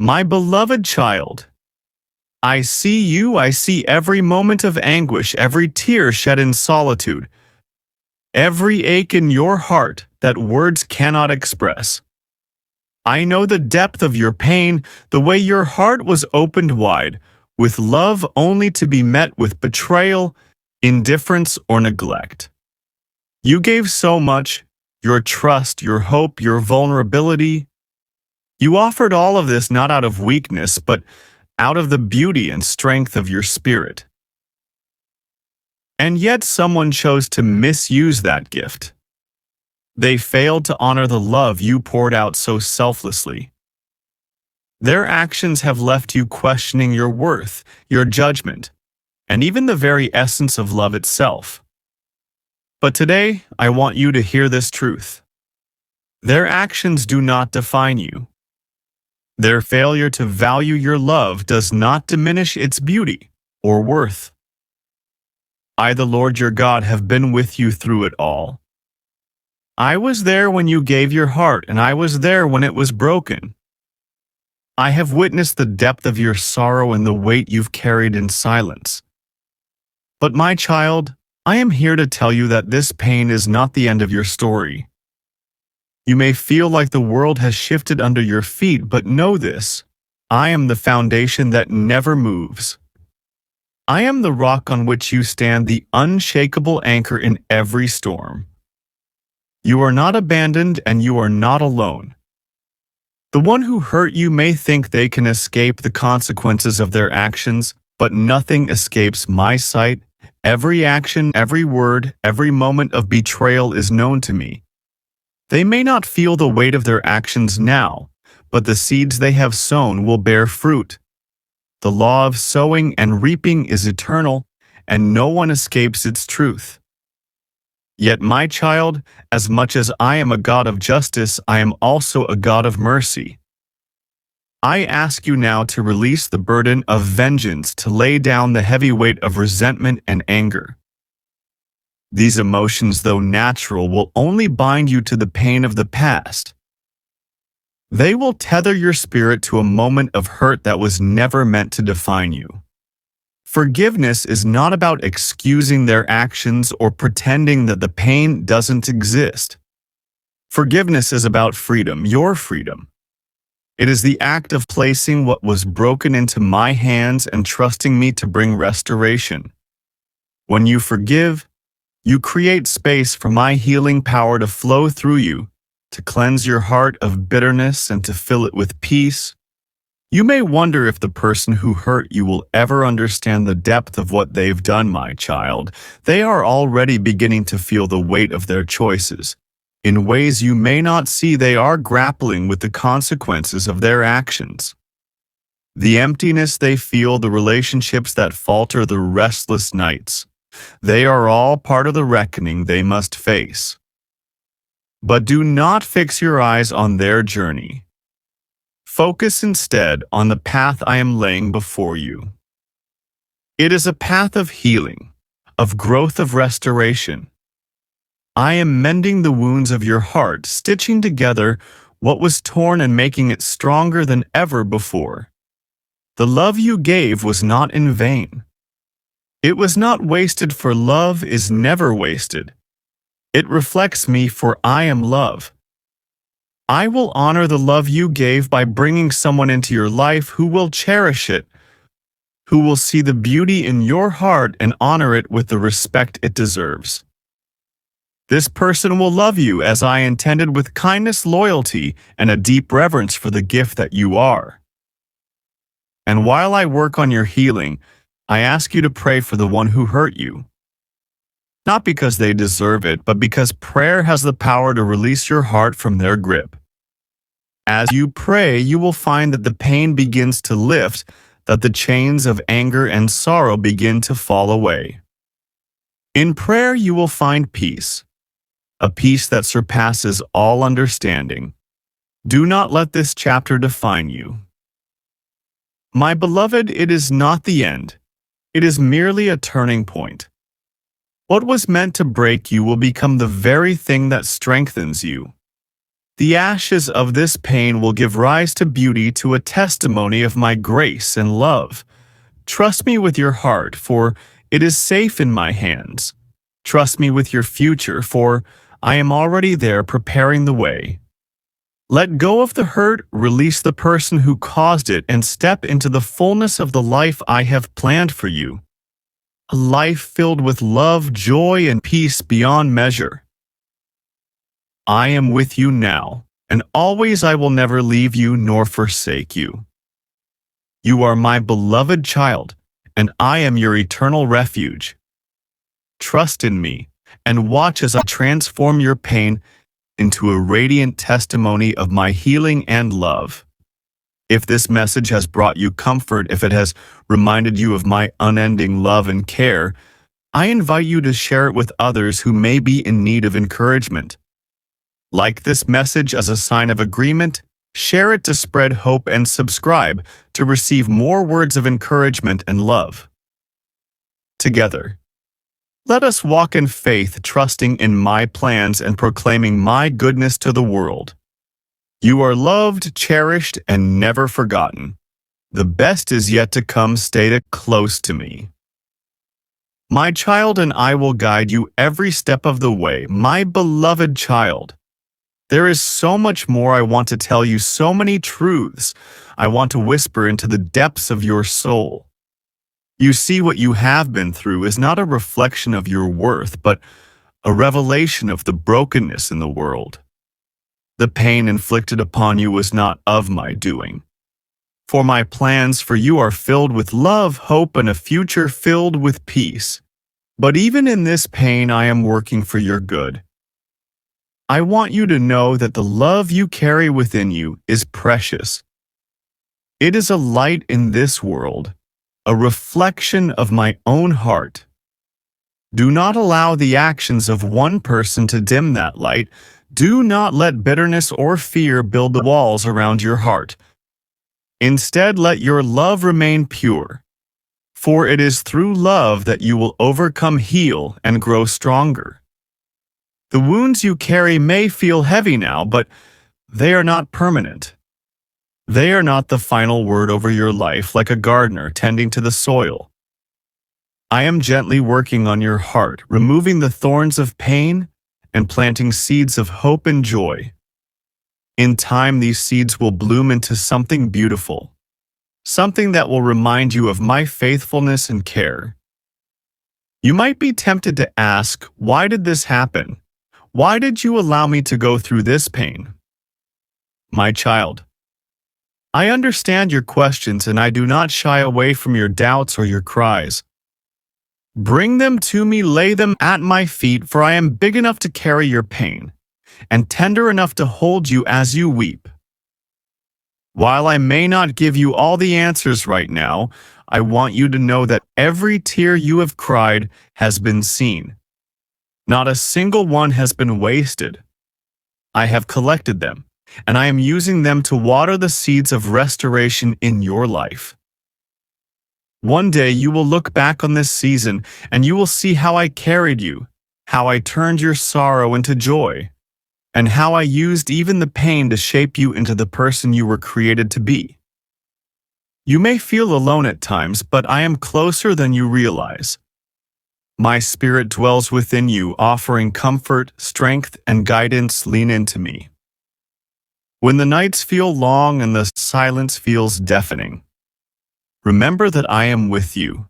My beloved child, I see you, I see every moment of anguish, every tear shed in solitude, every ache in your heart that words cannot express. I know the depth of your pain, the way your heart was opened wide, with love only to be met with betrayal, indifference, or neglect. You gave so much, your trust, your hope, your vulnerability. You offered all of this not out of weakness, but out of the beauty and strength of your spirit. And yet someone chose to misuse that gift. They failed to honor the love you poured out so selflessly. Their actions have left you questioning your worth, your judgment, and even the very essence of love itself. But today, I want you to hear this truth. Their actions do not define you. Their failure to value your love does not diminish its beauty or worth. I, the Lord your God, have been with you through it all. I was there when you gave your heart, and I was there when it was broken. I have witnessed the depth of your sorrow and the weight you've carried in silence. But my child, I am here to tell you that this pain is not the end of your story. You may feel like the world has shifted under your feet, but know this: I am the foundation that never moves. I am the rock on which you stand, the unshakable anchor in every storm. You are not abandoned, and you are not alone. The one who hurt you may think they can escape the consequences of their actions, but nothing escapes my sight. Every action, every word, every moment of betrayal is known to me. They may not feel the weight of their actions now, but the seeds they have sown will bear fruit. The law of sowing and reaping is eternal, and no one escapes its truth. Yet, my child, as much as I am a God of justice, I am also a God of mercy. I ask you now to release the burden of vengeance, to lay down the heavy weight of resentment and anger. These emotions, though natural, will only bind you to the pain of the past. They will tether your spirit to a moment of hurt that was never meant to define you. Forgiveness is not about excusing their actions or pretending that the pain doesn't exist. Forgiveness is about freedom, your freedom. It is the act of placing what was broken into my hands and trusting me to bring restoration. When you forgive, you create space for my healing power to flow through you, to cleanse your heart of bitterness and to fill it with peace. You may wonder if the person who hurt you will ever understand the depth of what they've done, my child. They are already beginning to feel the weight of their choices. In ways you may not see, they are grappling with the consequences of their actions. The emptiness they feel, the relationships that falter, the restless nights. They are all part of the reckoning they must face. But do not fix your eyes on their journey. Focus instead on the path I am laying before you. It is a path of healing, of growth, of restoration. I am mending the wounds of your heart, stitching together what was torn and making it stronger than ever before. The love you gave was not in vain. It was not wasted, for love is never wasted. It reflects me, for I am love. I will honor the love you gave by bringing someone into your life who will cherish it, who will see the beauty in your heart and honor it with the respect it deserves. This person will love you as I intended, with kindness, loyalty, and a deep reverence for the gift that you are. And while I work on your healing, I ask you to pray for the one who hurt you. Not because they deserve it, but because prayer has the power to release your heart from their grip. As you pray, you will find that the pain begins to lift, that the chains of anger and sorrow begin to fall away. In prayer, you will find peace, a peace that surpasses all understanding. Do not let this chapter define you. My beloved, it is not the end. It is merely a turning point. What was meant to break you will become the very thing that strengthens you. The ashes of this pain will give rise to beauty, to a testimony of my grace and love. Trust me with your heart, for it is safe in my hands. Trust me with your future, for I am already there preparing the way. Let go of the hurt, release the person who caused it, and step into the fullness of the life I have planned for you. A life filled with love, joy, and peace beyond measure. I am with you now, and always. I will never leave you nor forsake you. You are my beloved child, and I am your eternal refuge. Trust in me, and watch as I transform your pain into a radiant testimony of my healing and love. If this message has brought you comfort, if it has reminded you of my unending love and care, I invite you to share it with others who may be in need of encouragement. Like this message as a sign of agreement, share it to spread hope, and subscribe to receive more words of encouragement and love. Together, let us walk in faith, trusting in my plans and proclaiming my goodness to the world. You are loved, cherished, and never forgotten. The best is yet to come. Stay close to me. My child, and I will guide you every step of the way, my beloved child. There is so much more I want to tell you, so many truths I want to whisper into the depths of your soul. You see, what you have been through is not a reflection of your worth, but a revelation of the brokenness in the world. The pain inflicted upon you was not of my doing. For my plans for you are filled with love, hope, and a future filled with peace. But even in this pain, I am working for your good. I want you to know that the love you carry within you is precious. It is a light in this world, a reflection of my own heart. Do not allow the actions of one person to dim that light. Do not let bitterness or fear build the walls around your heart. Instead, let your love remain pure. For it is through love that you will overcome, heal, and grow stronger. The wounds you carry may feel heavy now, but they are not permanent. They are not the final word over your life, like a gardener tending to the soil. I am gently working on your heart, removing the thorns of pain and planting seeds of hope and joy. In time, these seeds will bloom into something beautiful, something that will remind you of my faithfulness and care. You might be tempted to ask, why did this happen? Why did you allow me to go through this pain? My child, I understand your questions, and I do not shy away from your doubts or your cries. Bring them to me, lay them at my feet, for I am big enough to carry your pain, and tender enough to hold you as you weep. While I may not give you all the answers right now, I want you to know that every tear you have cried has been seen. Not a single one has been wasted. I have collected them, and I am using them to water the seeds of restoration in your life. One day you will look back on this season, and you will see how I carried you, how I turned your sorrow into joy, and how I used even the pain to shape you into the person you were created to be. You may feel alone at times, but I am closer than you realize. My spirit dwells within you, offering comfort, strength, and guidance. Lean into me. When the nights feel long and the silence feels deafening, remember that I am with you.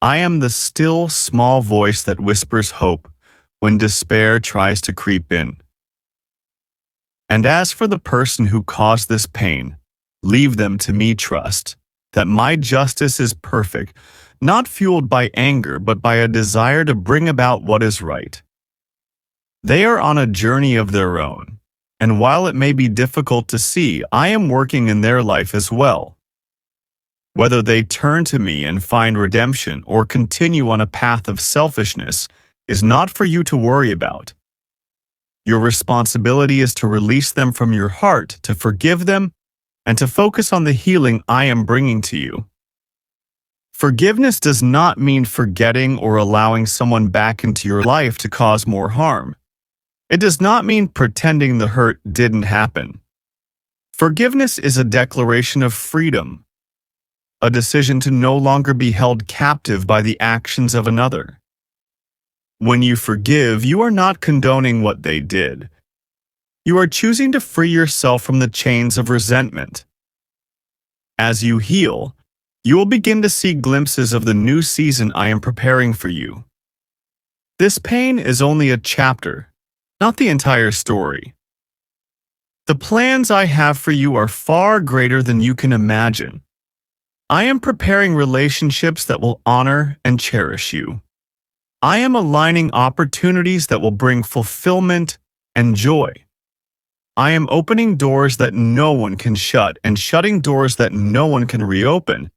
I am the still, small voice that whispers hope when despair tries to creep in. And as for the person who caused this pain, leave them to me. Trust that my justice is perfect, not fueled by anger, but by a desire to bring about what is right. They are on a journey of their own, and while it may be difficult to see, I am working in their life as well. Whether they turn to me and find redemption or continue on a path of selfishness is not for you to worry about. Your responsibility is to release them from your heart, to forgive them, and to focus on the healing I am bringing to you. Forgiveness does not mean forgetting or allowing someone back into your life to cause more harm. It does not mean pretending the hurt didn't happen. Forgiveness is a declaration of freedom, a decision to no longer be held captive by the actions of another. When you forgive, you are not condoning what they did. You are choosing to free yourself from the chains of resentment. As you heal, you will begin to see glimpses of the new season I am preparing for you. This pain is only a chapter, not the entire story. The plans I have for you are far greater than you can imagine. I am preparing relationships that will honor and cherish you. I am aligning opportunities that will bring fulfillment and joy. I am opening doors that no one can shut and shutting doors that no one can reopen.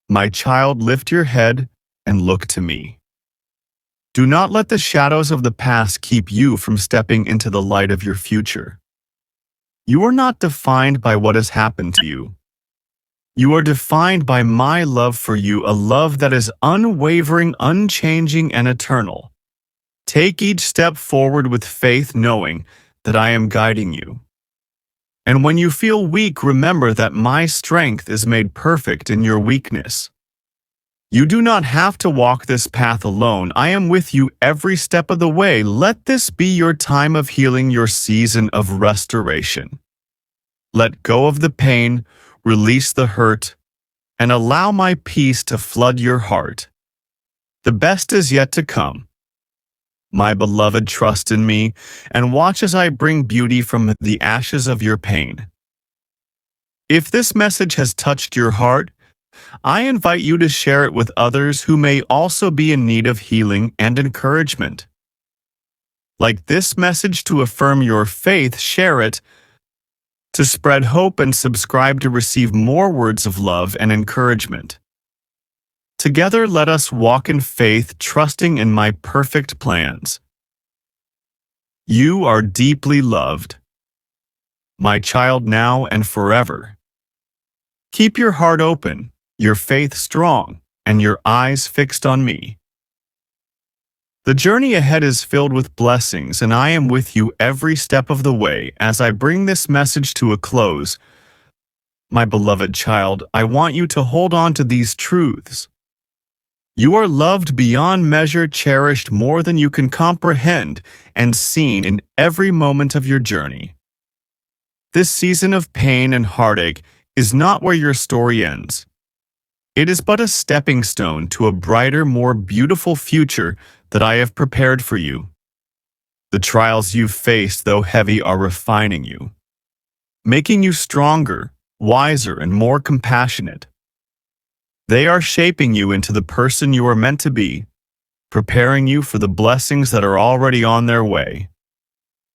My child, lift your head and look to me. Do not let the shadows of the past keep you from stepping into the light of your future. You are not defined by what has happened to you. You are defined by my love for you, a love that is unwavering, unchanging, and eternal. Take each step forward with faith, knowing that I am guiding you. And when you feel weak, remember that my strength is made perfect in your weakness. You do not have to walk this path alone. I am with you every step of the way. Let this be your time of healing, your season of restoration. Let go of the pain, release the hurt, and allow my peace to flood your heart. The best is yet to come. My beloved, trust in me and watch as I bring beauty from the ashes of your pain. If this message has touched your heart, I invite you to share it with others who may also be in need of healing and encouragement. Like this message to affirm your faith, share it to spread hope, and subscribe to receive more words of love and encouragement. Together, let us walk in faith, trusting in my perfect plans. You are deeply loved, my child, now and forever. Keep your heart open, your faith strong, and your eyes fixed on me. The journey ahead is filled with blessings, and I am with you every step of the way. As I bring this message to a close, my beloved child, I want you to hold on to these truths. You are loved beyond measure, cherished more than you can comprehend, and seen in every moment of your journey. This season of pain and heartache is not where your story ends. It is but a stepping stone to a brighter, more beautiful future that I have prepared for you. The trials you've faced, though heavy, are refining you, making you stronger, wiser, and more compassionate. They are shaping you into the person you are meant to be, preparing you for the blessings that are already on their way.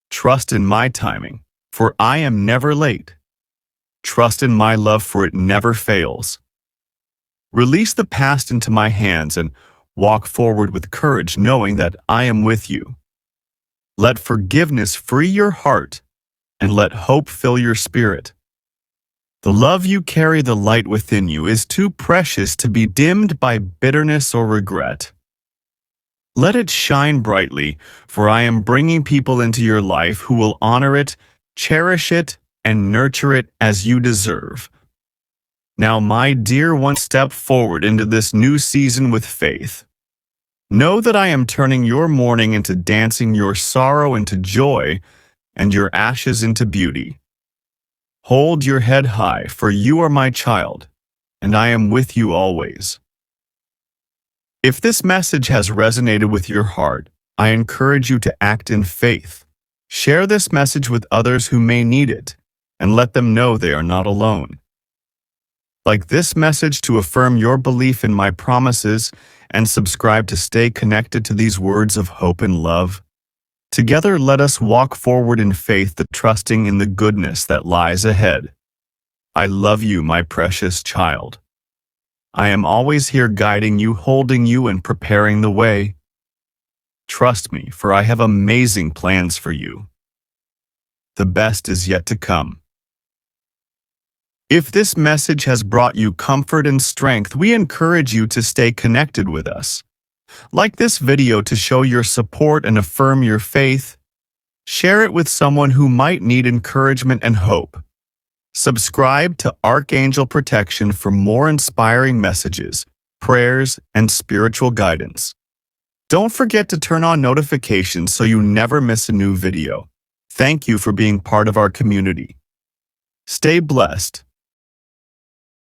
Trust in my timing, for I am never late. Trust in my love, for it never fails. Release the past into my hands and walk forward with courage, knowing that I am with you. Let forgiveness free your heart, and let hope fill your spirit. The love you carry, the light within you, is too precious to be dimmed by bitterness or regret. Let it shine brightly, for I am bringing people into your life who will honor it, cherish it, and nurture it as you deserve. Now, my dear one, step forward into this new season with faith. Know that I am turning your mourning into dancing, your sorrow into joy, and your ashes into beauty. Hold your head high, for you are my child, and I am with you always. If this message has resonated with your heart, I encourage you to act in faith. Share this message with others who may need it, and let them know they are not alone. Like this message to affirm your belief in my promises, and subscribe to stay connected to these words of hope and love. Together, let us walk forward in faith, trusting in the goodness that lies ahead. I love you, my precious child. I am always here, guiding you, holding you, and preparing the way. Trust me, for I have amazing plans for you. The best is yet to come. If this message has brought you comfort and strength, we encourage you to stay connected with us. Like this video to show your support and affirm your faith. Share it with someone who might need encouragement and hope. Subscribe to Archangel Protection for more inspiring messages, prayers, and spiritual guidance. Don't forget to turn on notifications so you never miss a new video. Thank you for being part of our community. Stay blessed.